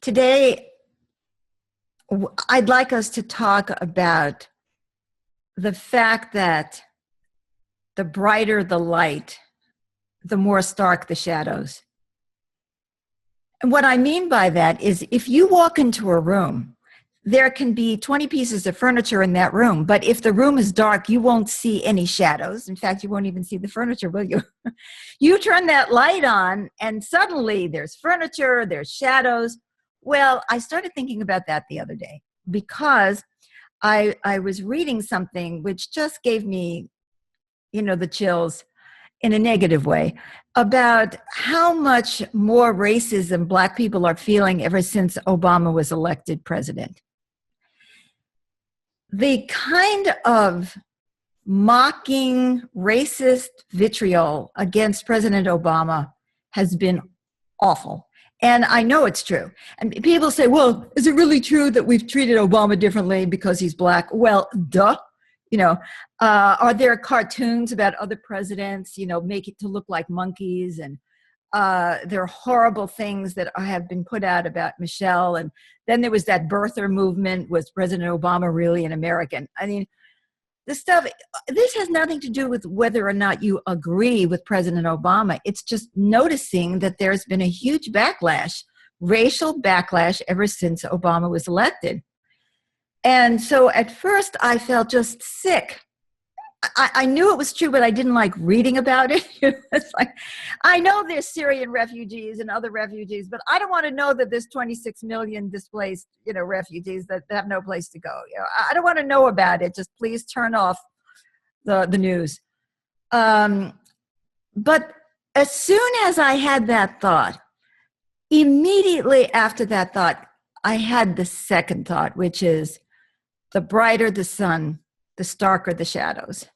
Today, I'd like us to talk about the fact that the brighter the light, the more stark the shadows. And what I mean by that is if you walk into a room, there can be 20 pieces of furniture in that room, but if the room is dark, you won't see any shadows. In fact, you won't even see the furniture, will you? You turn that light on and suddenly there's furniture, there's shadows. Well, I started thinking about that the other day because I was reading something which just gave me, the chills in a negative way about how much more racism Black people are feeling ever since Obama was elected president. The kind of mocking, racist vitriol against President Obama has been awful. And I know it's true. And people say, well, is it really true that we've treated Obama differently because he's Black? Well, duh. Are there cartoons about other presidents, make it to look like monkeys? And there are horrible things that have been put out about Michelle. And then there was that birther movement. Was President Obama really an American? I mean, this has nothing to do with whether or not you agree with President Obama. It's just noticing that there's been a huge backlash, racial backlash, ever since Obama was elected. And so at first I felt just sick. I knew it was true, but I didn't like reading about it. It's like, I know there's Syrian refugees and other refugees, but I don't want to know that there's 26 million displaced, refugees that have no place to go. I don't want to know about it. Just please turn off the news. But as soon as I had that thought, immediately after that thought, I had the second thought, which is the brighter the sun, the starker the shadows.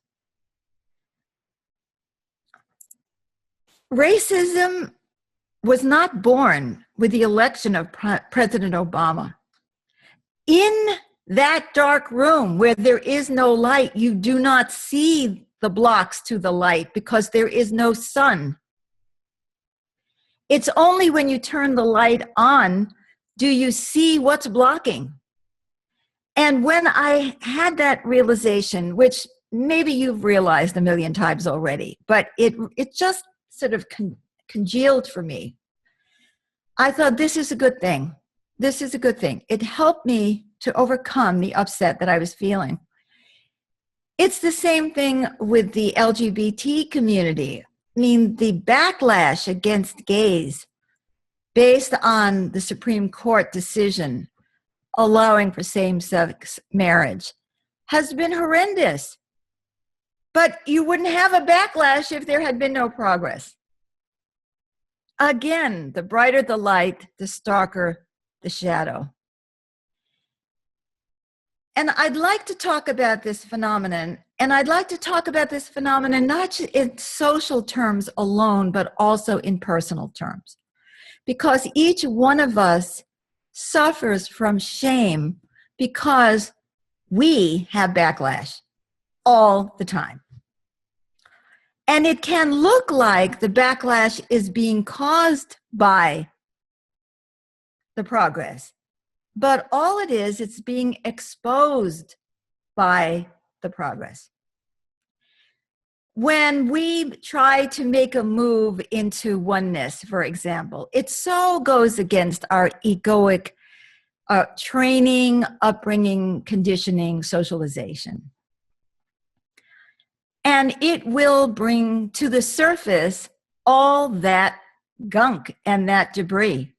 Racism was not born with the election of President Obama. In that dark room where there is no light, you do not see the blocks to the light because there is no sun. It's only when you turn the light on do you see what's blocking. And when I had that realization, which maybe you've realized a million times already, but it just sort of congealed for me, I thought, this is a good thing. This is a good thing. It helped me to overcome the upset that I was feeling. It's the same thing with the LGBT community. I mean, the backlash against gays based on the Supreme Court decision allowing for same-sex marriage has been horrendous. But you wouldn't have a backlash if there had been no progress. Again, the brighter the light, the starker the shadow. And I'd like to talk about this phenomenon, and I'd like to talk about this phenomenon not in social terms alone, but also in personal terms. Because each one of us suffers from shame because we have backlash all the time. And it can look like the backlash is being caused by the progress, but all it is, it's being exposed by the progress. When we try to make a move into oneness, for example, it so goes against our egoic training, upbringing, conditioning, socialization. And it will bring to the surface all that gunk and that debris.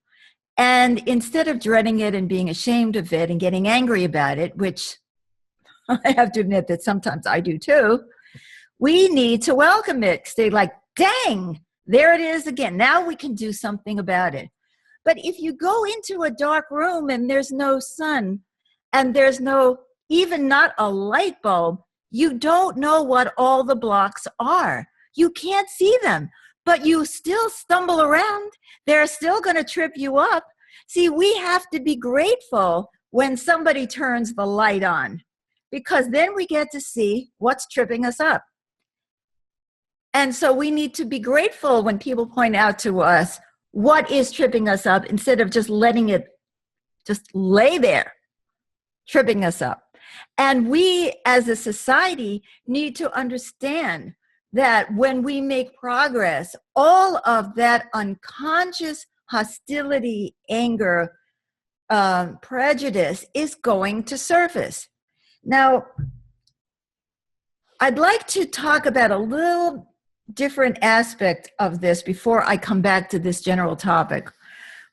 And instead of dreading it and being ashamed of it and getting angry about it, which I have to admit that sometimes I do too, we need to welcome it. Stay like, dang, there it is again. Now we can do something about it. But if you go into a dark room and there's no sun and there's even not a light bulb, you don't know what all the blocks are. You can't see them, but you still stumble around. They're still going to trip you up. See, we have to be grateful when somebody turns the light on, because then we get to see what's tripping us up. And so we need to be grateful when people point out to us what is tripping us up instead of just letting it just lay there, tripping us up. And we as a society need to understand that when we make progress, all of that unconscious hostility, anger, prejudice is going to surface. Now, I'd like to talk about a little different aspect of this before I come back to this general topic,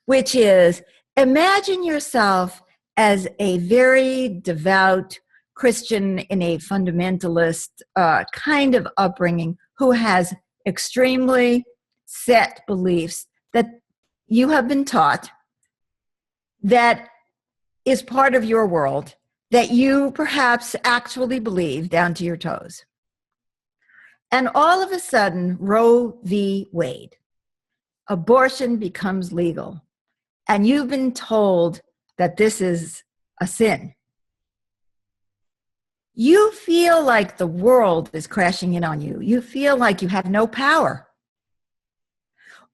which is imagine yourself as a very devout Christian in a fundamentalist kind of upbringing who has extremely set beliefs that you have been taught, that is part of your world, that you perhaps actually believe down to your toes. And all of a sudden, Roe v. Wade, abortion becomes legal. And you've been told that this is a sin. You feel like the world is crashing in on you. You feel like you have no power.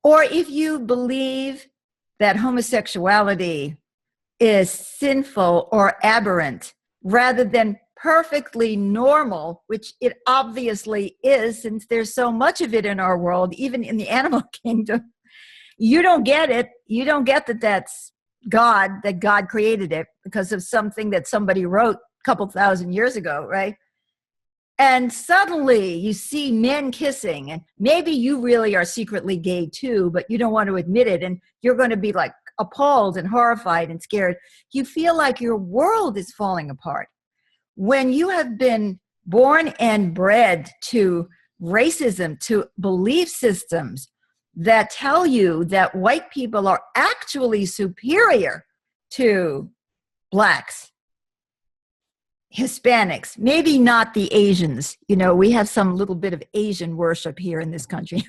Or if you believe that homosexuality is sinful or aberrant rather than perfectly normal, which it obviously is since there's so much of it in our world, even in the animal kingdom, you don't get it. You don't get that that's God, that God created it because of something that somebody wrote a couple thousand years ago, right? And suddenly you see men kissing, and maybe you really are secretly gay too, but you don't want to admit it, and you're going to be like appalled and horrified and scared. You feel like your world is falling apart. When you have been born and bred to racism, to belief systems that tell you that white people are actually superior to blacks, Hispanics, maybe not the Asians. You know, we have some little bit of Asian worship here in this country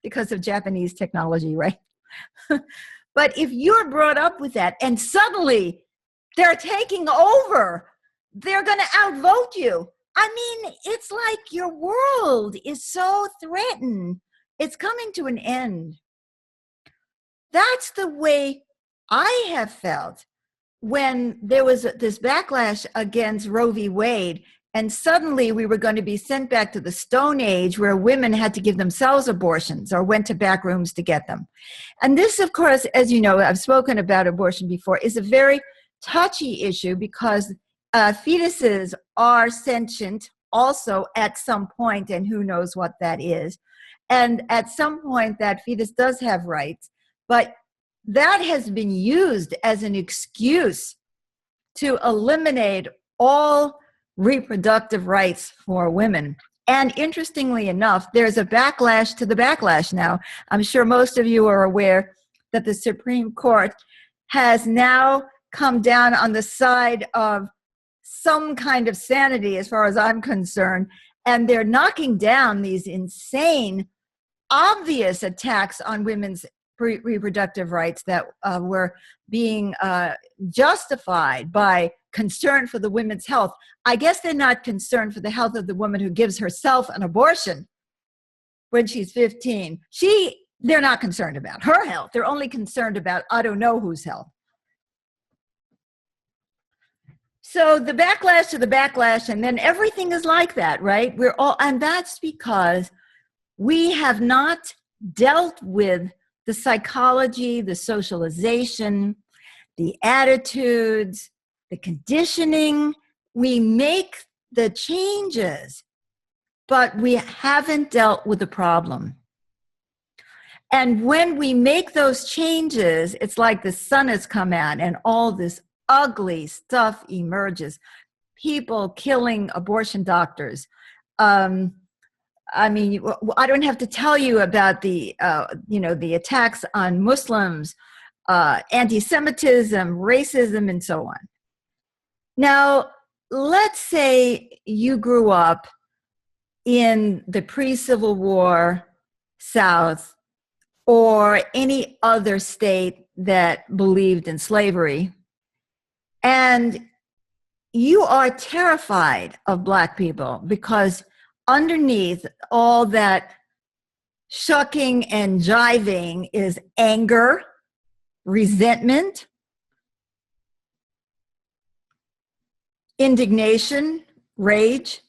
because of Japanese technology, right? But if you're brought up with that and suddenly they're taking over, they're going to outvote you. I mean, it's like your world is so threatened. It's coming to an end. That's the way I have felt when there was this backlash against Roe v. Wade, and suddenly we were going to be sent back to the Stone Age where women had to give themselves abortions or went to back rooms to get them. And this, of course, as you know, I've spoken about abortion before, is a very touchy issue because fetuses are sentient also at some point, and who knows what that is. And at some point, that fetus does have rights, but that has been used as an excuse to eliminate all reproductive rights for women. And interestingly enough, there's a backlash to the backlash now. I'm sure most of you are aware that the Supreme Court has now come down on the side of some kind of sanity as far as I'm concerned, and they're knocking down these insane, obvious attacks on women's reproductive rights that were being justified by concern for the women's health. I guess they're not concerned for the health of the woman who gives herself an abortion when she's 15. They're not concerned about her health. They're only concerned about I don't know whose health. So the backlash to the backlash, and then everything is like that, right? And that's because we have not dealt with the psychology, the socialization, the attitudes, the conditioning. We make the changes, but we haven't dealt with the problem. And when we make those changes, it's like the sun has come out and all this ugly stuff emerges. People killing abortion doctors. I mean, I don't have to tell you about the attacks on Muslims, anti-Semitism, racism, and so on. Now, let's say you grew up in the pre-Civil War South or any other state that believed in slavery, and you are terrified of Black people because underneath all that shucking and jiving is anger, resentment, indignation, rage.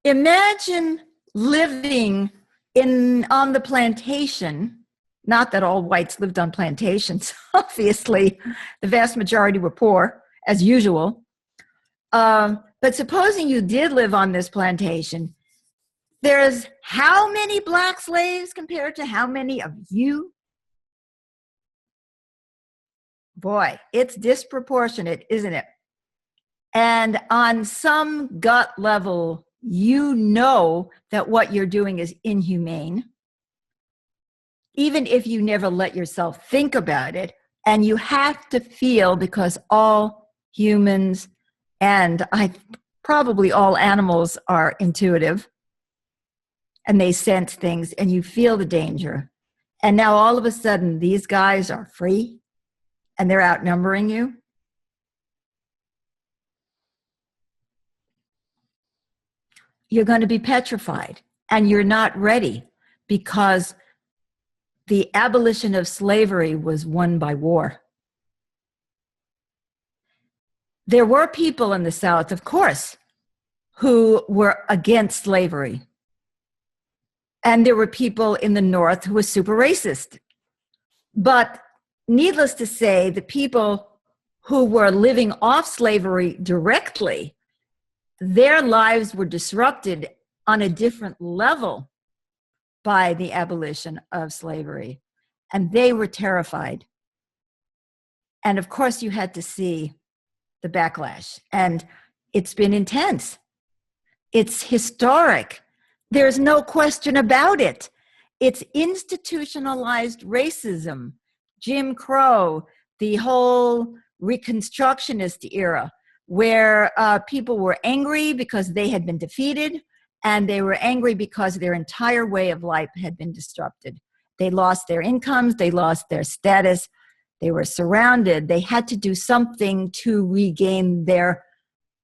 Imagine living on the plantation. Not that all whites lived on plantations. Obviously, the vast majority were poor, as usual. But supposing you did live on this plantation, there's how many black slaves compared to how many of you? Boy, it's disproportionate, isn't it? And on some gut level, you know that what you're doing is inhumane, even if you never let yourself think about it. And you have to feel, because all humans and probably all animals are intuitive, and they sense things, and you feel the danger. And now all of a sudden, these guys are free, and they're outnumbering you. You're going to be petrified, and you're not ready, because the abolition of slavery was won by war. There were people in the South, of course, who were against slavery. And there were people in the North who were super racist. But needless to say, the people who were living off slavery directly, their lives were disrupted on a different level by the abolition of slavery. And they were terrified. And of course, you had to see the backlash. And it's been intense. It's historic. There's no question about it. It's institutionalized racism, Jim Crow, the whole Reconstructionist era, where people were angry because they had been defeated, and they were angry because their entire way of life had been disrupted. They lost their incomes, they lost their status, they were surrounded. They had to do something to regain their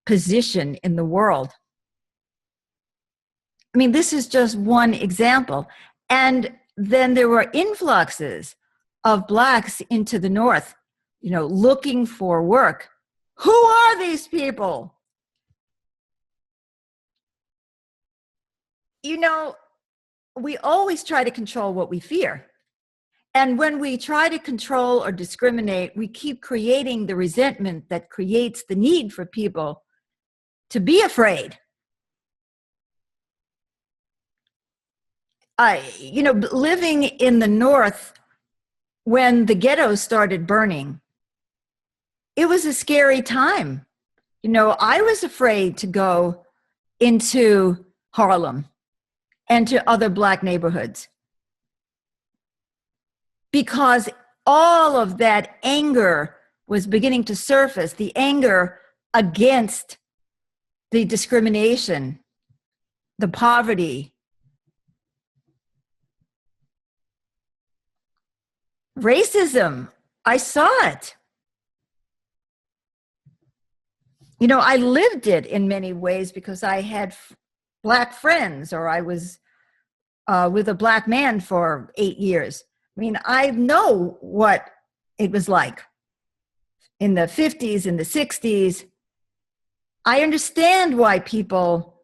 position in the world. I mean, this is just one example. And then there were influxes of blacks into the North, looking for work. Who are these people? We always try to control what we fear. And when we try to control or discriminate, we keep creating the resentment that creates the need for people to be afraid. Living in the North, when the ghettos started burning, it was a scary time. I was afraid to go into Harlem and to other black neighborhoods, because all of that anger was beginning to surface, the anger against the discrimination, the poverty, racism. I saw it. I lived it in many ways because I had black friends, or I was with a black man for 8 years. I mean, I know what it was like in the 50s, in the 60s. I understand why people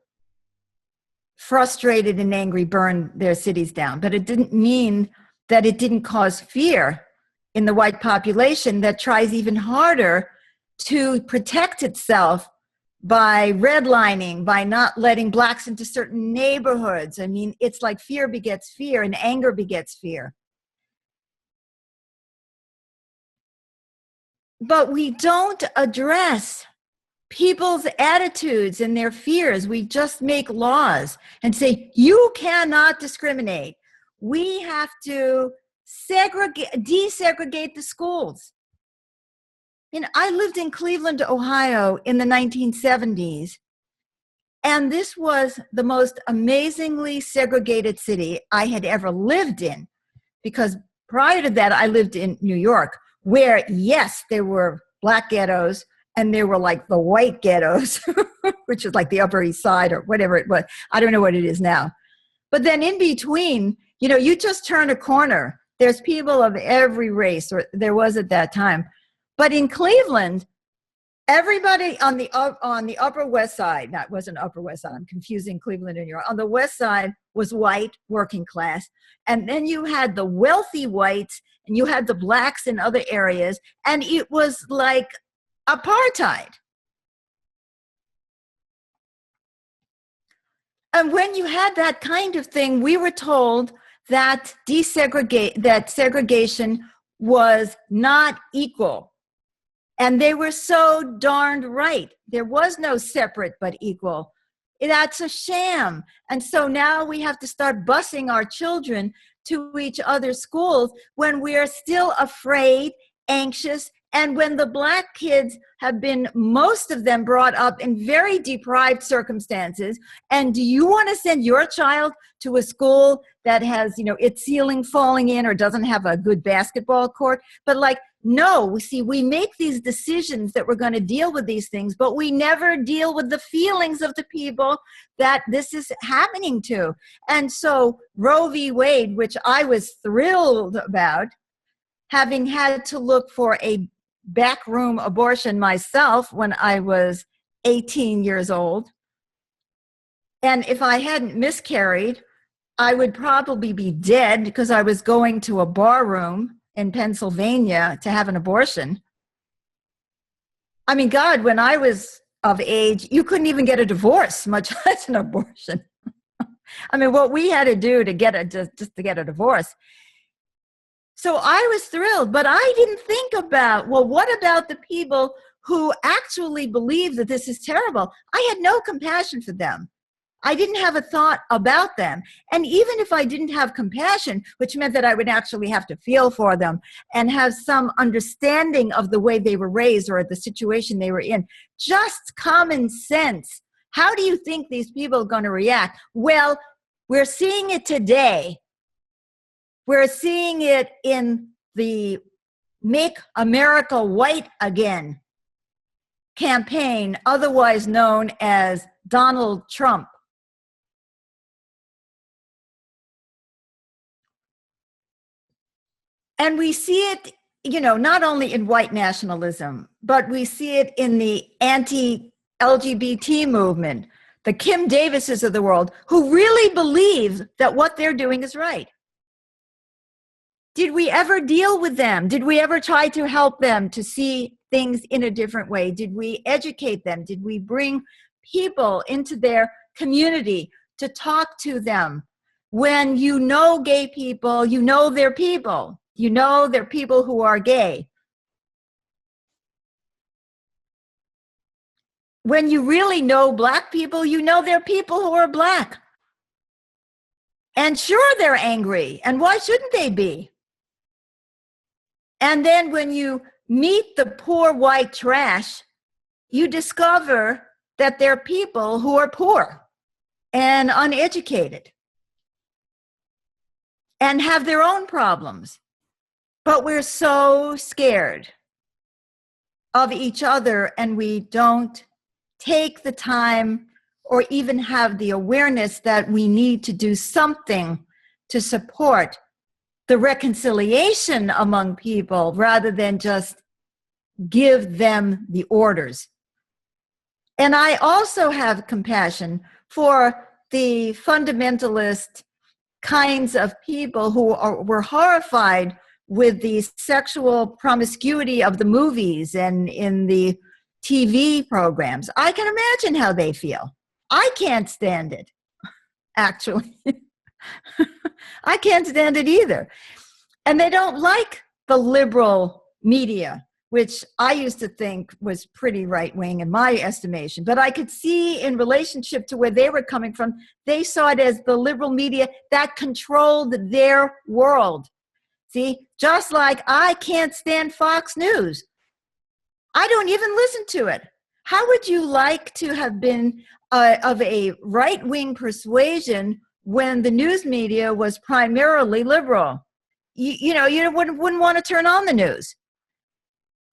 frustrated and angry burned their cities down, but it didn't mean that it didn't cause fear in the white population that tries even harder to protect itself by redlining, by not letting blacks into certain neighborhoods. I mean, it's like fear begets fear and anger begets fear. But we don't address people's attitudes and their fears. We just make laws and say, you cannot discriminate. We have to desegregate the schools. I lived in Cleveland, Ohio in the 1970s, and this was the most amazingly segregated city I had ever lived in, because prior to that, I lived in New York, where, yes, there were black ghettos, and there were like the white ghettos, which is like the Upper East Side or whatever it was. I don't know what it is now. But then in between, you just turn a corner. There's people of every race, or there was at that time. But in Cleveland, everybody on the Upper West Side, that wasn't Upper West Side, I'm confusing Cleveland and New York, on the West Side was white, working class, and then you had the wealthy whites and you had the blacks in other areas, and it was like apartheid. And when you had that kind of thing, we were told that segregation was not equal. And they were so darned right. There was no separate but equal. That's a sham. And so now we have to start busing our children to each other's schools when we are still afraid, anxious, and when the black kids have been, most of them, brought up in very deprived circumstances. And do you want to send your child to a school that has, its ceiling falling in or doesn't have a good basketball court? But like, no, we make these decisions that we're going to deal with these things, but we never deal with the feelings of the people that this is happening to. And so Roe v. Wade, which I was thrilled about, having had to look for a backroom abortion myself when I was 18 years old. And if I hadn't miscarried, I would probably be dead because I was going to a bar room in Pennsylvania to have an abortion. I mean, God, when I was of age, you couldn't even get a divorce, much less an abortion. I mean, what we had to do to get just to get a divorce. So I was thrilled, but I didn't think about, well, what about the people who actually believe that this is terrible? I had no compassion for them. I didn't have a thought about them. And even if I didn't have compassion, which meant that I would actually have to feel for them and have some understanding of the way they were raised or the situation they were in, just common sense. How do you think these people are going to react? Well, we're seeing it today. We're seeing it in the Make America White Again campaign, otherwise known as Donald Trump. And we see it, not only in white nationalism, but we see it in the anti-LGBT movement, the Kim Davises of the world, who really believe that what they're doing is right. Did we ever deal with them? Did we ever try to help them to see things in a different way? Did we educate them? Did we bring people into their community to talk to them? When you know gay people, you know they're people. You know they're people who are gay. When you really know black people, you know they're people who are black. And sure, they're angry. And why shouldn't they be? And then when you meet the poor white trash, you discover that they're people who are poor and uneducated and have their own problems. But we're so scared of each other, and we don't take the time or even have the awareness that we need to do something to support the reconciliation among people rather than just give them the orders. And I also have compassion for the fundamentalist kinds of people who were horrified with the sexual promiscuity of the movies and in the TV programs. I can imagine how they feel. I can't stand it, actually. I can't stand it either. And they don't like the liberal media, which I used to think was pretty right-wing in my estimation. But I could see in relationship to where they were coming from, they saw it as the liberal media that controlled their world. See, just like I can't stand Fox News. I don't even listen to it. How would you like to have been of a right-wing persuasion when the news media was primarily liberal? You wouldn't want to turn on the news.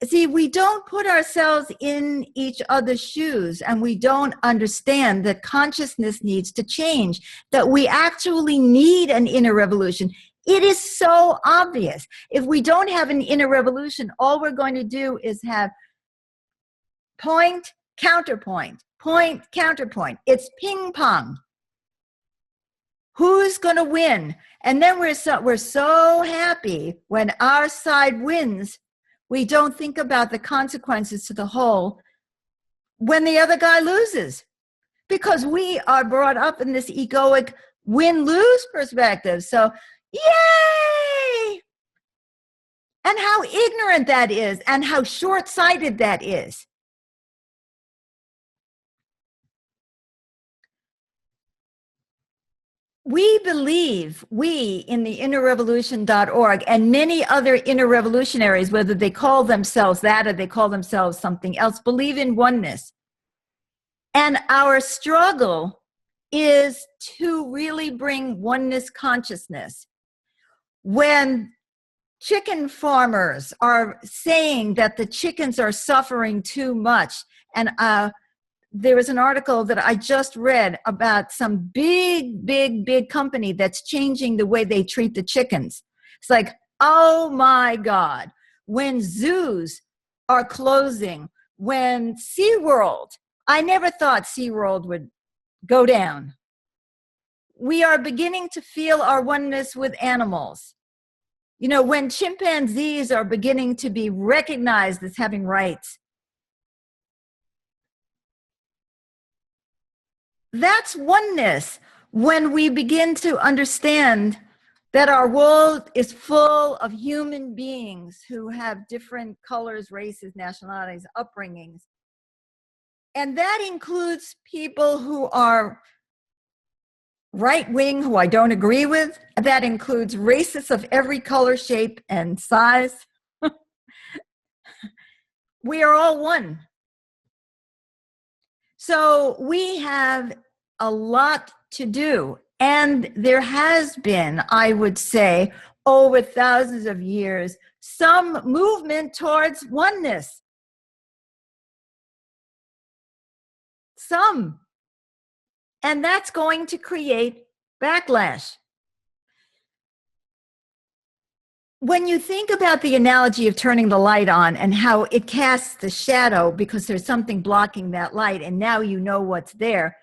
See, we don't put ourselves in each other's shoes, and we don't understand that consciousness needs to change, that we actually need an inner revolution. It is so obvious. If we don't have an inner revolution, all we're going to do is have Point, counterpoint, point, counterpoint. It's ping pong. Who's going to win? And then we're so happy when our side wins, we don't think about the consequences to the whole when the other guy loses, because we are brought up in this egoic win-lose perspective. So, yay! And how ignorant that is, and how short-sighted that is. We believe, we in the innerrevolution.org and many other inner revolutionaries, whether they call themselves that or they call themselves something else, believe in oneness. And our struggle is to really bring oneness consciousness. When chicken farmers are saying that the chickens are suffering too much, and there was an article that I just read about some big company that's changing the way they treat the chickens. It's like, oh my God, when zoos are closing, when SeaWorld, I never thought SeaWorld would go down. We are beginning to feel our oneness with animals. You know, when chimpanzees are beginning to be recognized as having rights, that's oneness. When we begin to understand that our world is full of human beings who have different colors, races, nationalities, upbringings. And that includes people who are right-wing, who I don't agree with. That includes racists of every color, shape, and size. We are all one. So we have a lot to do. And there has been, I would say, over thousands of years, some movement towards oneness. Some. And that's going to create backlash. When you think about the analogy of turning the light on and how it casts the shadow because there's something blocking that light, and now you know what's there,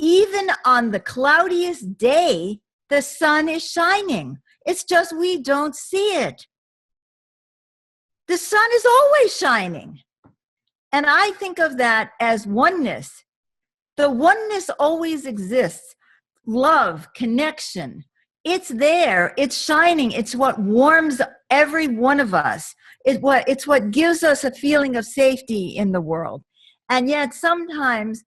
even on the cloudiest day, the sun is shining. It's just we don't see it. The sun is always shining. And I think of that as oneness. The oneness always exists. Love, connection. It's there. It's shining. It's what warms every one of us. It's what gives us a feeling of safety in the world. And yet sometimes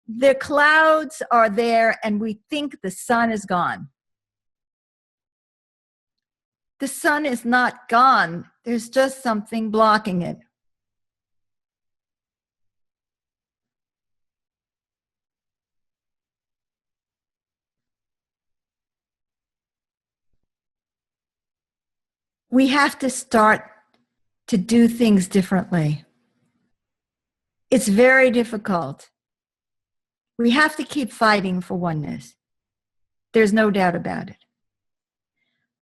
the clouds are there and we think the sun is gone. The sun is not gone. There's just something blocking it. We have to start to do things differently. It's very difficult. We have to keep fighting for oneness. There's no doubt about it.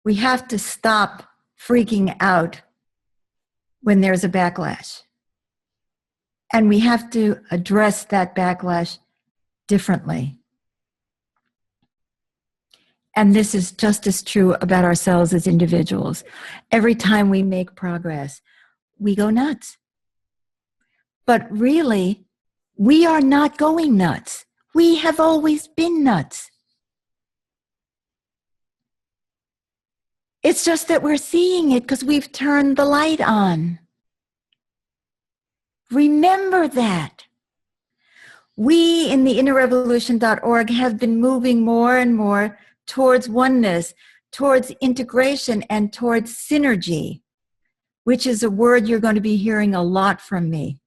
We have to stop freaking out when there's a backlash. And we have to address that backlash differently. And this is just as true about ourselves as individuals. Every time we make progress, we go nuts. But really, we are not going nuts. We have always been nuts. It's just that we're seeing it because we've turned the light on. Remember that. We in the innerrevolution.org have been moving more and more towards oneness, towards integration, and towards synergy, which is a word you're going to be hearing a lot from me.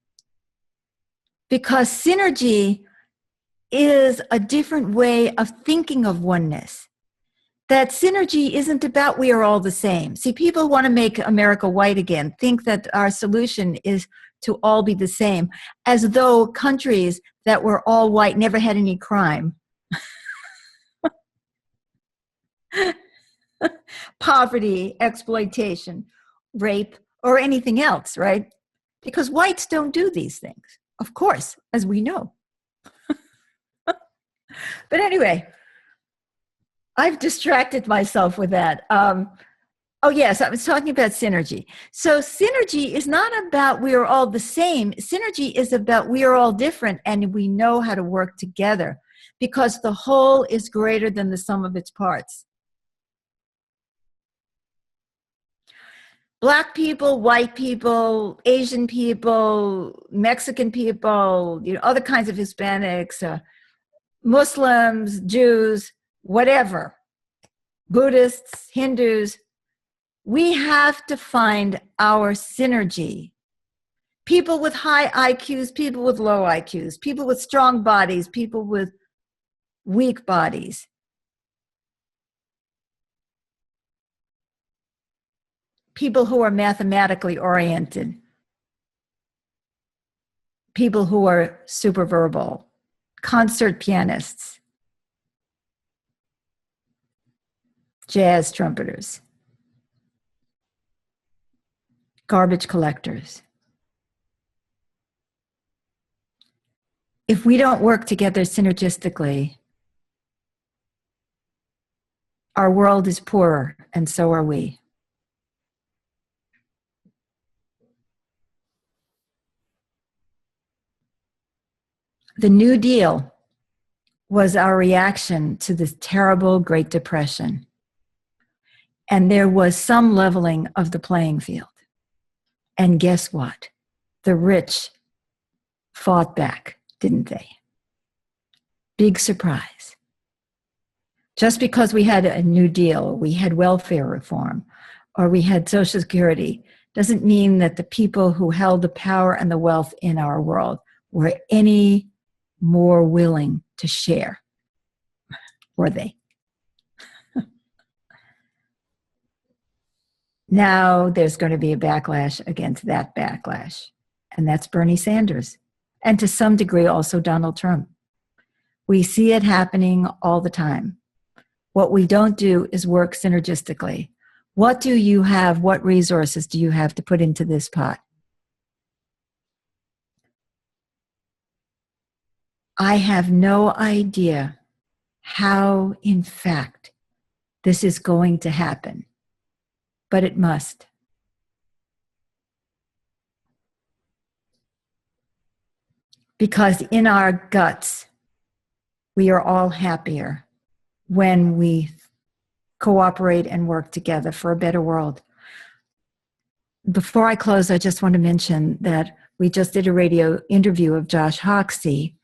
Because synergy is a different way of thinking of oneness. That synergy isn't about we are all the same. See, people want to make America white again, think that our solution is to all be the same, as though countries that were all white never had any crime. Poverty, exploitation, rape, or anything else, right? because whites don't do these things, of course, as we know. But anyway, I've distracted myself with that. Oh, yes, I was talking about synergy. So synergy is not about we are all the same. Synergy is about we are all different and we know how to work together because the whole is greater than the sum of its parts. Black people, white people, Asian people, Mexican people, other kinds of Hispanics, Muslims, Jews, whatever, Buddhists, Hindus, we have to find our synergy. People with high IQs, people with low IQs, people with strong bodies, people with weak bodies. People who are mathematically oriented, people who are super verbal, concert pianists, jazz trumpeters, garbage collectors. If we don't work together synergistically, our world is poorer, and so are we. The New Deal was our reaction to this terrible Great Depression. And there was some leveling of the playing field. And guess what? The rich fought back, didn't they? Big surprise. Just because we had a New Deal, we had welfare reform, or we had Social Security, doesn't mean that the people who held the power and the wealth in our world were any more willing to share, were they? Now there's going to be a backlash against that backlash, and that's Bernie Sanders, and to some degree also Donald Trump. We see it happening all the time. What we don't do is work synergistically. What do you have? What resources do you have to put into this pot? I have no idea how, in fact, this is going to happen, but it must. Because in our guts, we are all happier when we cooperate and work together for a better world. Before I close, I just want to mention that we just did a radio interview of Josh Hoxie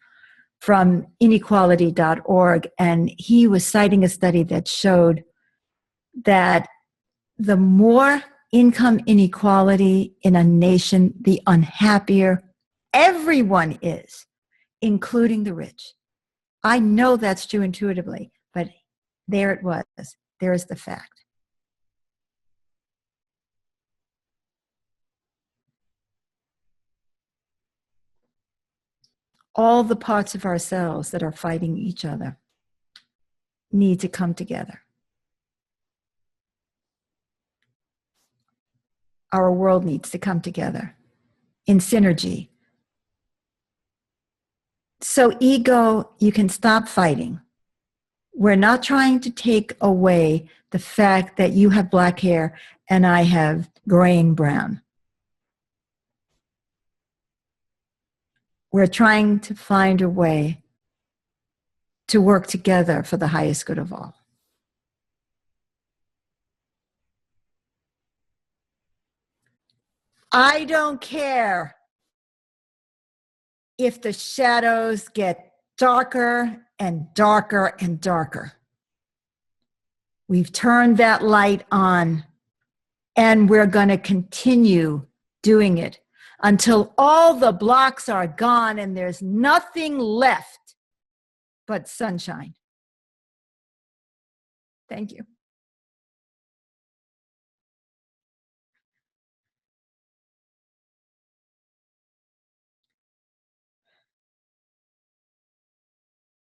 from inequality.org, and he was citing a study that showed that the more income inequality in a nation, the unhappier everyone is, including the rich. I know that's true intuitively, but there it was. There is the fact. All the parts of ourselves that are fighting each other need to come together. Our world needs to come together in synergy. So ego, you can stop fighting. We're not trying to take away the fact that you have black hair and I have gray and brown. We're trying to find a way to work together for the highest good of all. I don't care if the shadows get darker and darker and darker. We've turned that light on, and we're going to continue doing it until all the blocks are gone and there's nothing left but sunshine. Thank you.